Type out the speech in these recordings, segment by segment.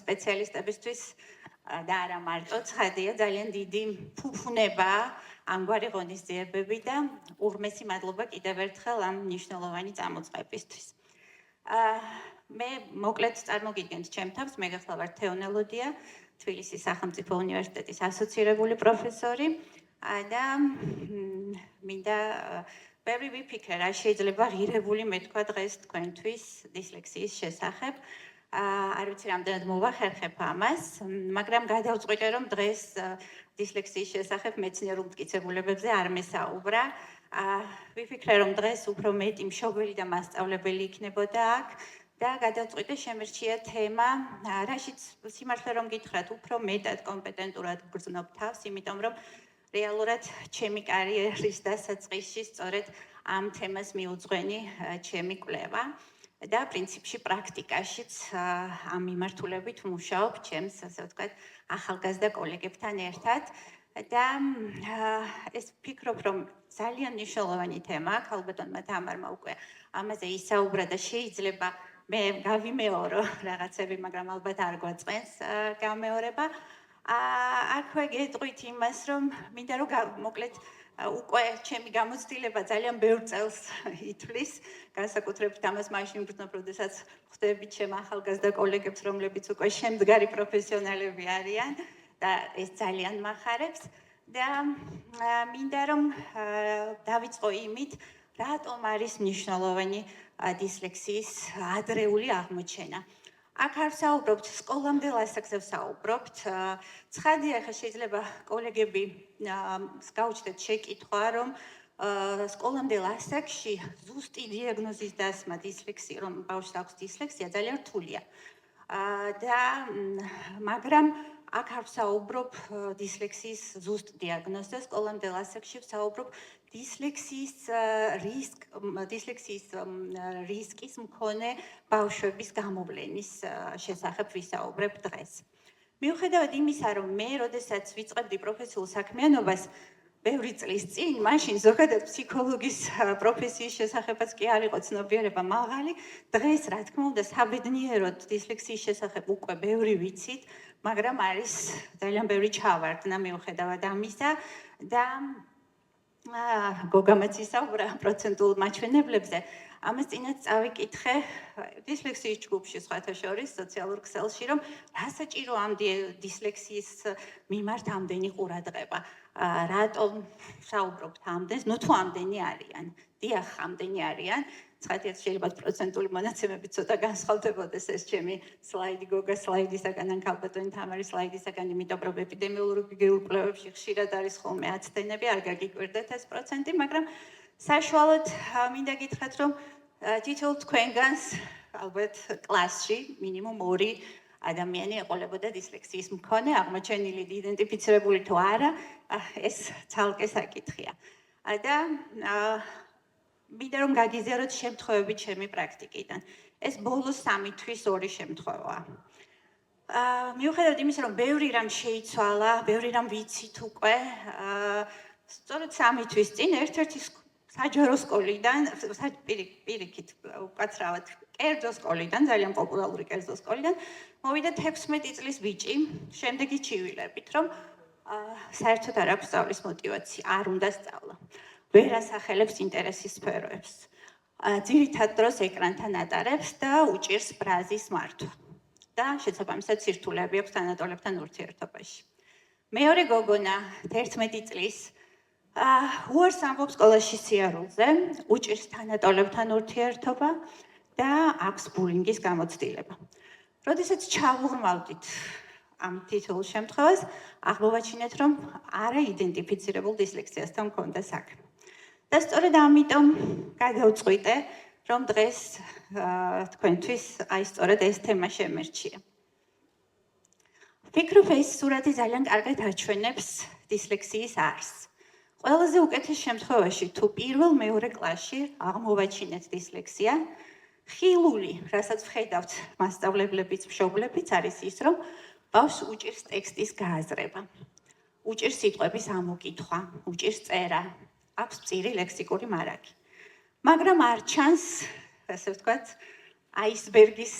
სპეციალისტებისთვის და არა მარტო ცხადია ძალიან დიდი ფუფუნება ამგვარი ღონისძიებები და უღმესი მადლობა კიდევ ერთხელ ამ მნიშვნელოვანი წამოწყებისთვის. მე მოკლედ წარმოგიდგენთ ჩემ თავს, მე გახლავართ თეონელოდია, თბილისის სახელმწიფო უნივერსიტეტის ასოცირებული პროფესორი და მინდა ბევრი ვიფიქრე, რა შეიძლება ღირებული მეთქვა დღეს თქვენთვის დისლექსიის შესახებ. არ ვიცი რამდენად მოვახერხებ ამას, მაგრამ გადავწყვიტე, რომ დღეს დისლექსიის შესახებ მეცნიერ უმტკიცებულებებზე არ მესაუბრა. ვიფიქრე, რომ დღეს უფრო მეტი მშობელი და მასწავლებელი იქნებოდა აქ და გადავწყვიტე შემერჩია თემა, რაშიც სიმართლე რომ გითხრათ, უფრო მეტად კომპეტენტურად გგრძნობ თავს, იმიტომ რომ რეალურად ჩემი კარიერის დასაწყისში სწორედ ამ თემას მიუძღვენი ჩემი კვლევა და პრინციპში პრაქტიკაშიც ამ მიმართულებით მუშაობ ჩემს, ასე ვთქვათ, ახალგაზრდა კოლეგებთან ერთად და ეს ვფიქრობ, რომ ძალიან მნიშვნელოვანი თემაა, ქალბატონმა თამარმა უკვე ამაზე ისაუბრა და შეიძლება მე გავიმეორო რაღაცები, მაგრამ ალბათ არ გვაწყენს გამეორება. აქვე გეტყვით იმას, რომ მინდა რომ მოკლედ უკვე ჩემი გამოცდილება ძალიან ბევრ წელს ითვლის, განსაკუთრებით ამას მაშინ ვგრძნობ, როდესაც ხვდები ჩემ ახალგაზრდა კოლეგებს, რომლებიც უკვე შემდგარი პროფესიონალები არიან და ეს ძალიან მახარებს და მინდა რომ დავიწყო იმით, რატომ არის მნიშვნელოვანი დისლექსიის ადრეული აღმოჩენა. აქ არ ვსაუბრობთ სკოლამდელ ასაკზე ვსაუბრობთ. ცხადია, ხა შეიძლება კოლეგები გაუჩნდეთ შეკითხვა, რომ სკოლამდელ ასაკში ზუსტი დიაგნოზის დასმა დისლექსია, რომ ბავშვს აქვს დისლექსია, ძალიან რთულია. მაგრამ აქ არ ვსაუბრობ დისლექსიის ზუსტ დიაგნოზზე, სკოლამდელ ასაკში ვსაუბრობ დისლექსიის რისკის მქონე ბავშვების გამოვლენის შესახებ ვისაუბრებ დღეს. მიუხედავად იმისა, რომ მე, როდესაც ვიწყებდი პროფესიულ საქმიანობას, ბევრი წლის წინ, მაშინ ზოგადად ფსიქოლოგის პროფესიის შესახებაც კი არ იყო ცნობიერება მაღალი, დღეს, რა თქმა უნდა, საბედნიეროდ დისლექსიის შესახებ უკვე ბევრი ვიცით, მაგრამ არის ძალიან ბევრი ჩავარდნა მიუხედავად ამისა და გოგამაც ისაუბრა პროცენტულ მაჩვენებლებზე. ამას წინათ წავიკითხე დისლექსიის ჯგუფში, სხვათა შორის, სოციალურ ქსელში, რომ რა საჭირო ამ დისლექსიის მიმართ ამდენი ყურადღება. რატომ საუბრობთ ამდენს? ნუ თუ ამდენი არიან. დიახ, ამდენი არიან. ცხადია, შეიძლება პროცენტული მონაცემები ცოტა განსხვავდებოდეს ეს ჩემი სლაიდი გოგა სლაიდისაგან ან ქალბატონი თამარის სლაიდისაგან, იმიტომ რომ ეპიდემიოლოგიურ კვლევებში ხშირად არის ხოლმე აცდენები, არ გაგიკვირდეთ ეს პროცენტი, მაგრამ საშუალოდ მინდა გითხრათ, რომ თითოეულ თქვენგანს ალბათ კლასში მინიმუმ 2 ადამიანი ეყოლებოდა დისლექსიის მქონე, აღმოჩენილი, იდენტიფიცირებული თუ არა, ეს ცალკე საკითხია. და მინდა რომ გაგიზიაროთ შემთხვევები ჩემი პრაქტიკიდან. ეს ბოლოს 3 თვის 2 შემთხვევაა. მიუხედავად იმისა, რომ ბევრი რამ შეიცვალა, ბევრი რამ ვიცით უკვე, სწორედ 3 თვის წინ ერთ-ერთი საჯარო სკოლიდან, პირიქით, უკაცრავად, კერძო სკოლიდან, ძალიან პოპულარული კერძო სკოლიდან, მოვიდა 16 წლის ბიჭი, შემდეგი ჩივილებით, რომ საერთოდ არ აქვს სწავლის მოტივაცია, არ უნდა სწავლა. ვერ ასახელებს ინტერესის სფეროებს. ძირითად დროს ეკრანთან ატარებს და უჭირს ბრაზის მართვა. და შესაბამისად სირთულეები აქვს თანატოლებთან ურთიერთობაში. მეორე გოგონა 11 წლის უარს ამბობს სკოლაში სიარულზე, უჭირს თანატოლებთან ურთიერთობა და აქვს ბულინგის გამოცდილება. როდესაც ჩავუღრმავდით ამ თითოეულ შემთხვევას, აღმოვაჩინეთ, რომ არა იდენტიფიცირებულ დისლექსიასთან მქონდა საქმე. და სწორედ ამიტომ გადავწყვიტე, რომ დღეს თქვენთვის აი სწორედ ეს თემა შემერჩია. ვფიქრობ, ეს სურათი ძალიან კარგად აჩვენებს დისლექსიის არსს. ყველაზე უკეთეს შემთხვევაში, თუ პირველ-მეორე კლასში აღმოვაჩინეთ დისლექსია, ხილული, რასაც ვხედავთ მასწავლებლებიც, მშობლებიც, არის ის, რომ ბავშვს უჭირს ტექსტის გააზრება. უჭირს სიტყვების ამოკითხვა, უჭირს წერა, აქვს მწირი ლექსიკური მარაგი. მაგრამ არ ჩანს, ასე ვთქვათ, აისბერგის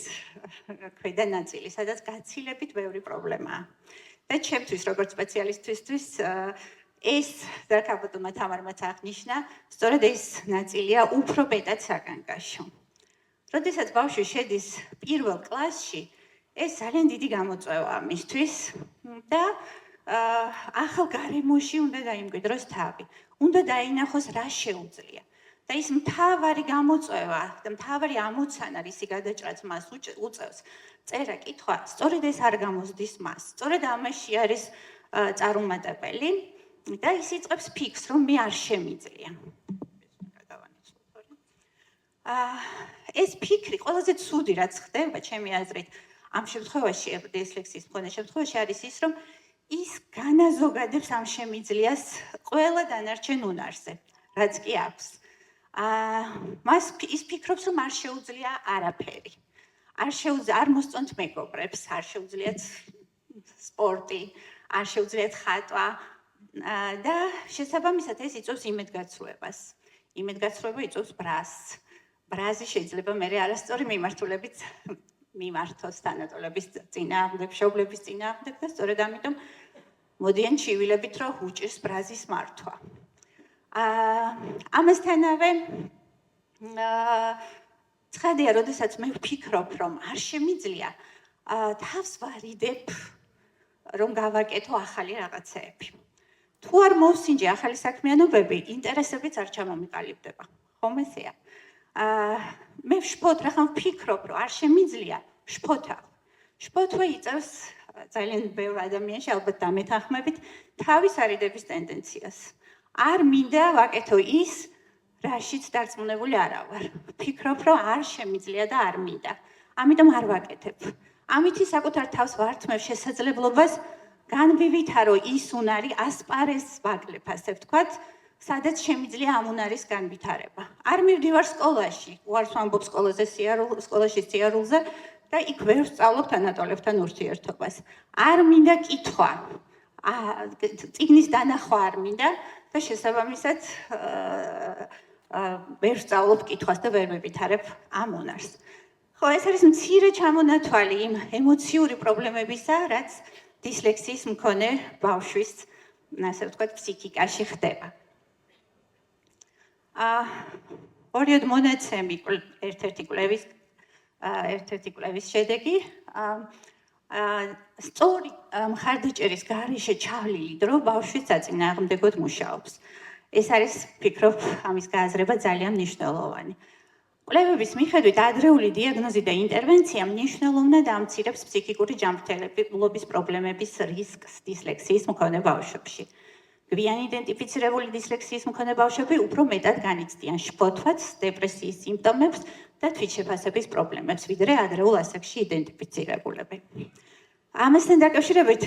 ქვედა ნაწილი, სადაც გაცილებით ბევრი პრობლემაა. და ჩემთვის, როგორც სპეციალისტისთვის, ეს დაკავებულმა თამარმაც აღნიშნა, სწორედ ეს ნაწილია უფრო მეტად საგანგაშო. როდესაც ბავშვი შედის პირველ კლასში, ეს ძალიან დიდი გამოწვევაა მისთვის და ახალ გარემოში უნდა დაიმკვიდროს თავი. უნდა დაინახოს რა შეუძლია. და ის მთავარი გამოწვევა და მთავარი ამოცანა, რისი გადაჭრაც მას უწევს, წერა-კითხვა, სწორედ ეს არ გამოსდის მას. სწორედ ამაში არის წარუმატებელი და ის იწყებს ფიქრს, რომ მე არ შემიძლია. ეს ფიქრი ყველაზე ცუდი რაც ხდება, ჩემი აზრით, ამ შემთხვევაში, დისლექსიის მქონე შემთხვევაში არის ის, რომ ის განაზოგადებს ამ შემიძლიას ყველა დანარჩენ უნარზე, რაც კი აქვს. მას ის ფიქრობს, რომ არ შეუძლია არაფერი. არ მოსწონთ მეგობრებს, არ შეუძლიათ სპორტი, არ შეუძლიათ ხატვა და შესაბამისად ეს იწვევს იმედგაცრუებას. იმედგაცრუება იწვევს ბრაზს. ბრაზი შეიძლება მე არასწორი მიმართულებით მიმართოს თანატოლების წინააღმდეგ, მშობლების წინააღმდეგ და სწორედ ამიტომ მოდიან ჩივილებით, რომ უჭირს ბრაზის მართვა. ამასთანავე ცხადია, როდესაც მე ვფიქრობ, რომ არ შემიძლია, თავს ვარიდებ, რომ გავაკეთო ახალი რაღაცეები. თუ არ მოვსინჯე ახალი საქმიანობები, ინტერესებიც არ ჩამომიყალიბდება. ხომ ესეა? მე ვშფოთვ, რახან ვფიქრობ, რომ არ შემიძლია, ვშფოთავ. შფოთვა იწევს ძალიან ბევრ ადამიანში, ალბათ დამეთანხმებით, თავის არიდების ტენდენციას. არ მინდა ვაკეთო ის, რაშიც დარწმუნებული არა ვარ. ვფიქრობ, რომ არ შემიძლია და არ მინდა. ამიტომ არ ვაკეთებ. ამითი საკუთარ თავს ვართმევ შესაძლებლობას განვივითარო ის უნარი, ასპარეზს ვაკლებ, ასე ვთქვათ, სადაც შემიძლია ამ უნარის განვითარება. არ მივდივარ სკოლაში, უარს ვამბობ სკოლაში სიარულზე და იქ ვერ ვსწავლობ თანატოლებთან ურთიერთობას. არ მინდა კითხვა, წიგნის დანახვა არ მინდა და შესაბამისად ვერ ვსწავლობ კითხვას და ვერ მევითარებ ამ უნარს. ხო, ეს არის მცირე ჩამონათვალი იმ ემოციური პრობლემებისა, რაც დისლექსიის მქონე ბავშვის, ასე ვთქვათ, ფსიქიკაში ხდება. ორიოდ მონაცემი ერთ-ერთი კვლევის შედეგი სწორი მხარდაჭერის გარეშე ჩავლილი დრო ბავშვის საწინააღმდეგოდ მუშაობს. ეს არის, ვფიქრობ, ამის გააზრება ძალიან მნიშვნელოვანი. კვლევების მიხედვით ადრეული დიაგნოზი და ინტერვენცია მნიშვნელოვნად ამცირებს ფსიქიკური ჯანმრთელობის პრობლემების რისკს დისლექსიის მქონე ბავშვებში. გვიანი იდენტიფიცირებული დისლექსიის მქონე ბავშვები უფრო მეტად განიცდიან შფოთვას, დეპრესიის სიმპტომებს და თვითშეფასების პრობლემებს, ვიდრე ადრეულ ასაკში იდენტიფიცირებულები. ამასთან დაკავშირებით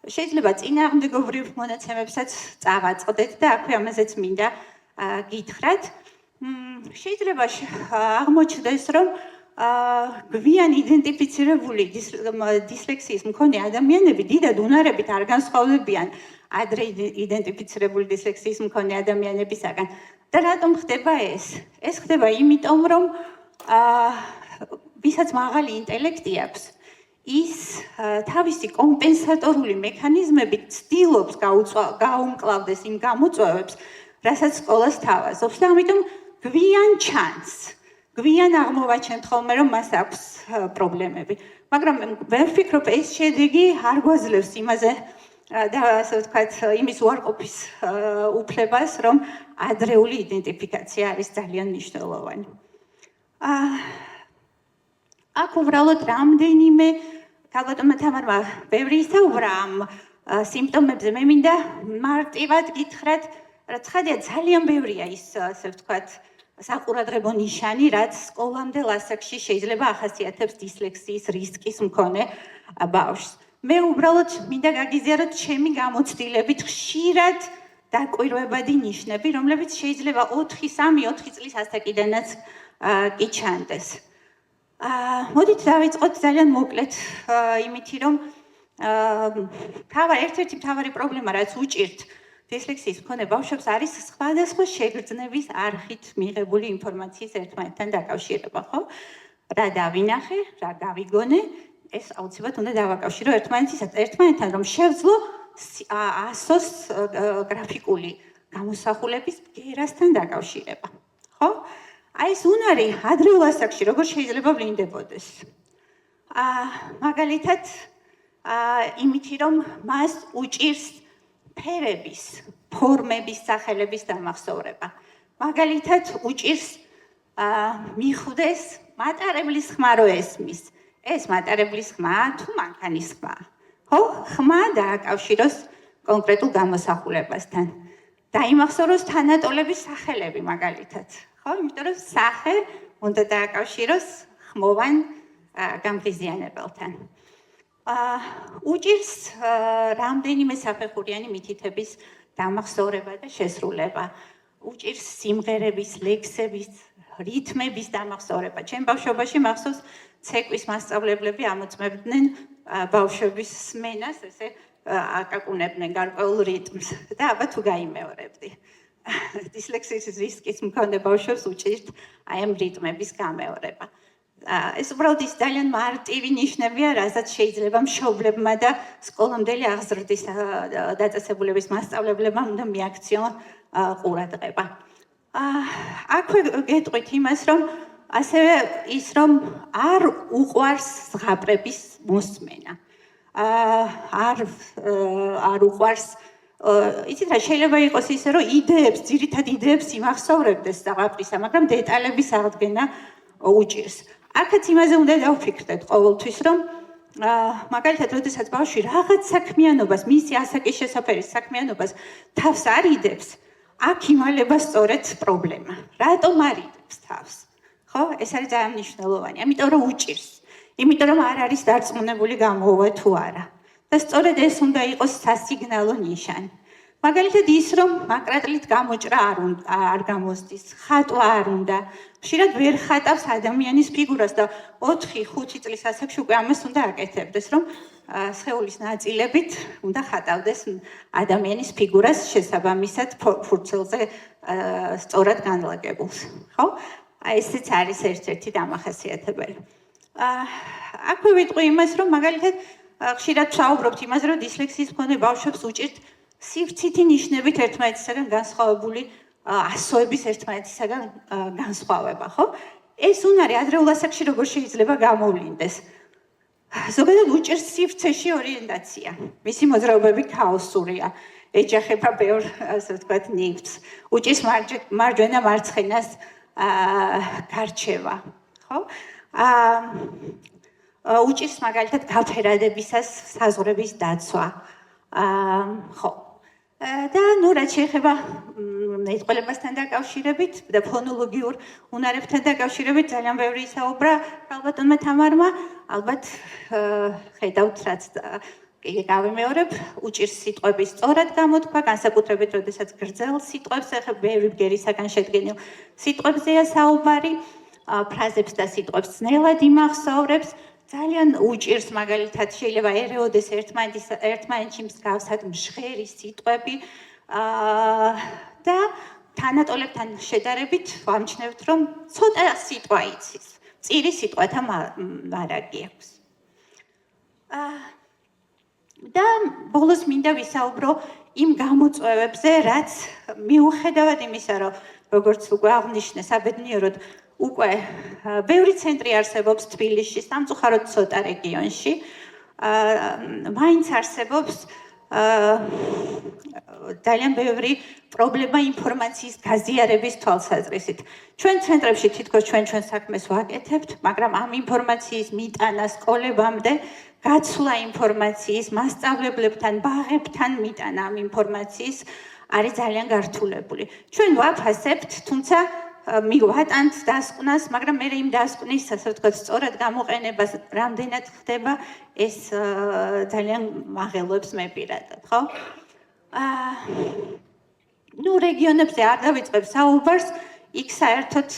შეიძლება წინააღმდეგობრივ მონაცემებსაც წავაწყდეთ და აქვე ამაზეც მინდა გითხრათ. შეიძლება აღმოჩნდეს, რომ გვიან იდენტიფიცირებული დისლექსიის მქონე ადამიანები დიდად უნარებით არ განსხვავდებიან ადრე იდენტიფიცირებული დისლექსიის მქონე ადამიანებისაგან. და რატომ ხდება ეს? ეს ხდება იმიტომ, რომ ვისაც მაღალი ინტელექტი აქვს, ის თავისი კომპენსატორული მექანიზმებით ცდილობს გაუმკლავდეს იმ გამოწვევებს, რასაც სკოლას თავაზობს და ამიტომ გვიან ჩანს. გვიან აღმოვაჩენთ ხოლმე, რომ მას აქვს პრობლემები. მაგრამ ვერ ვფიქრობ, ეს შედეგი არ გვაძლევს იმაზე და ასე ვთქვათ, იმის უარყოფის უფლებას, რომ ადრეული იდენტიფიკაცია არის ძალიან მნიშვნელოვანი. აქ უბრალოდ რამდენიმე ქალბატონმა თამარმა ბევრი ისაუბრა ამ სიმპტომებზე. მე მინდა მარტივად გითხრათ, რაც ცხადია ძალიან ბევრია ის, ასე ვთქვათ, საყურადღებო ნიშანი, რაც სკოლამდელ ასაკში შეიძლება ახასიათებს დისლექსიის რისკის მქონე ბავშვს. მე უბრალოდ მინდა გაგიზიაროთ ჩემი გამოცდილებით ხშირად დაკვირვებადი ნიშნები, რომლებიც შეიძლება 3-4 წლის ასაკიდანაც კი ჩანდეს. მოდით დავიწყოთ ძალიან მოკლედ იმითი, რომ ერთ-ერთი მთავარი პრობლემა, რაც უჭირთ დისლექსიის მქონე ბავშვებს არის სხვადასხვა შეგრძნების არხით მიღებული ინფორმაციის ერთმანეთთან დაკავშირება, ხო? რა დავინახე, რა გავიგონე, ეს აუცილებლად უნდა დავაკავშირო ერთმანეთთან, რომ შევძლო ASO-ს გრაფიკული გამოსახულების ბგერასთან დაკავშირება, ხო? აი ეს უნარი ადრეულ ასაკში როგორ შეიძლება ვლინდებოდეს? მაგალითად, იმითი რომ მას უჭირს ფერების, ფორმების, სახელების დამახსოვრება. მაგალითად, უჭირს მიხვდეს მატარებლის ხმა რო ესმის. ეს მატარებლის ხმა თუ მანქანის ხმა. ხო? ხმა დააკავშიროს კონკრეტულ გამოსახულებასთან. დაიმახსოვროს თანატოლების სახელები მაგალითად. ხო? იმიტომ რომ სახე უნდა დააკავშიროს ხმოვან გამღიზიანებელთან. უჭირს რამდენიმე საფეხურიანი მითითების დამახსოვრება და შესრულება. უჭირს სიმღერების, ლექსების, რითმების დამახსოვრება. ჩემ ბავშვობაში მახსოვს ცეკვის მასწავლებლები ამოწმებდნენ ბავშვების სმენას, ესე აკაკუნებდნენ გარკვეულ რიტმს და აბა თუ გაიმეორებდი. დისლექსიის რისკის მქონე ბავშვებს უჭირთ აი ამ რიტმების გამეორება. ეს უბრალოდ ის ძალიან მარტივი ნიშნებია, რასაც შეიძლება მშობლებმა და სკოლამდელი აღზრდის დაწესებულების მასწავლებლებმა უნდა მიაქციონ ყურადღება. აქვე გეტყვით იმას, რომ ასევე ის, რომ არ უყვარს ზღაპრების მოსმენა. არ უყვარს იცით რა შეიძლება იყოს ისე, რომ ძირითად იდეებს იმახსოვრებდეს ზღაპრისა, მაგრამ დეტალების აღდგენა უჭირს. აქაც იმაზე უნდა დავფიქრდეთ ყოველთვის, რომ მაგალითად, როდესაც ბავშვი რაღაც საქმიანობას, მისი ასაკის შესაფერის საქმიანობას თავს არ იდებს, აქ იმალება სწორედ პრობლემა. რატომ არ იდებს თავს? ხო? ეს არის ძალიან მნიშვნელოვანი. ამიტომ რომ უჭირს. იმიტომ რომ არ არის დარწმუნებული გამოვვა თუ არა. და სწორედ ეს უნდა იყოს სასიგნალო ნიშანი. მაგალითად ის, რომ მაკრატლით გამოჭრა არ გამოსდის, ხატვა არ უნდა. ხშირად ვერ ხატავს ადამიანის ფიგურას და 4-5 წლის ასაკში უკვე ამას უნდა აკეთებდეს, რომ სხეულის ნაწილებით უნდა ხატავდეს ადამიანის ფიგურას შესაბამისად ფურცელზე სწორად განლაგებულს. ხო? აი ესეც არის ერთ-ერთი დამახასიათებელი. აქვე ვიტყვი იმას, რომ მაგალითად ხშირად ვსაუბრობთ იმაზე, რომ დისლექსიის მქონე ბავშვებს უჭირთ სივრცითი ნიშნებით ერთმანეთისაგან განსხვავებული ასოების ერთმანეთისაგან განსხვავება, ხო? ეს უნარი ადრეულ ასაკში როგორ შეიძლება გამოვლინდეს? ზოგადად უჭირს სივრცეში ორიენტაცია. მისი მოძრაობები ქაოსურია. ეჯახება ბევრ, ასე ვთქვათ, ნივთს. უჭირს მარჯვენა მარცხენას გარჩევა, ხო? უჭირს მაგალითად გაფერადებისას საზღვრების დაცვა. ხო. და ნუ რაც შეეხება მეტყველებასთან დაკავშირებით და ფონოლოგიურ უნარებთან დაკავშირებით ძალიან ბევრი ისაუბრა ალბათონმა თამარმა, ალბათ ხედავთ რაც გავიმეორებ, უჭირს სიტყვების სწორად გამოთქვა, განსაკუთრებით როდესაც გრძელ სიტყვებს, ახლა ბევრი ბგერისაგან შედგენილ სიტყვებზეა საუბარი, ფრაზებს და სიტყვებს ძნელად იმახსოვრებს. ძალიან უჭირს მაგალითად შეიძლება ერეოდეს ერთმანეთში მსგავსად მჟღერი სიტყვები და თანატოლებთან შედარებით ვამჩნევთ, რომ ცოტა სიტყვა იცის. წირი სიტყვათა მარაგი აქვს. და ბოლოს მინდა ვისაუბრო იმ გამოწვევებზე, რაც მიუხედავად იმისა, რომ როგორც უკვე აღნიშნე საბედნიეროდ უკვე ბევრი ცენტრი არსებობს თბილისში, სამწუხაროდ ცოტა რეგიონში. მაინც არსებობს ძალიან ბევრი პრობლემა ინფორმაციის გაზიარების თვალსაზრისით. ჩვენ ცენტრებში თითქოს ჩვენ საქმეს ვაკეთებთ, მაგრამ ამ ინფორმაციის მიტანა სკოლებამდე, გაცვლა ინფორმაციის, მასწავლებლებთან, ბაღებთან მიტანა ამ ინფორმაციის არის ძალიან გართულებული. ჩვენ ვაფასებთ, თუმცა მივატანთ დასკვნას, მაგრამ მე იმ დასკვნის, ასე ვთქვათ, სწორად გამოყენებას რამდენად ხდება, ეს ძალიან მაღელვებს მე პირადად, ხო? ნუ რეგიონებზე არ დავიწყებ საუბარს, იქ საერთოდ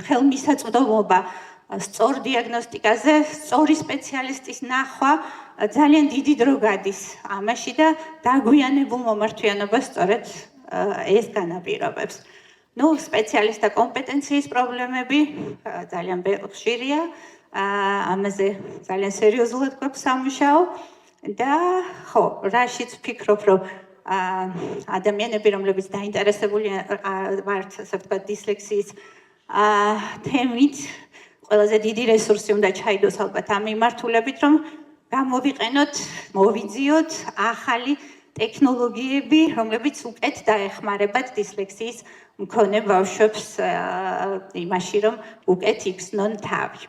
ხელმისაწვდომობა სწორ დიაგნოსტიკაზე, სწორი სპეციალისტის ნახვა ძალიან დიდი დრო გადის ამაში და დაგვიანებულ მომართვიანობას სწორედ ეს განაპირობებს. სპეციალისტთა კომპეტენციის პრობლემები ძალიან ხშირია, ამაზე ძალიან სერიოზულად გვაქვს სამუშაო და ხო, რაშიც ვფიქრობ, რომ ადამიანები, რომლებიც დაინტერესებული ვართ, ასე ვთქვათ, დისლექსიის თემით, ყველაზე დიდი რესურსი უნდა ჩაიდოს ალბათ ამ მიმართულებით, რომ გამოვიყენოთ, მოვიძიოთ ახალი ტექნოლოგიები, რომლებიც უკეთ დაეხმარებათ დისლექსიის მქონე ბავშვებს იმაში, რომ უკეთ იგრძნონ თავი.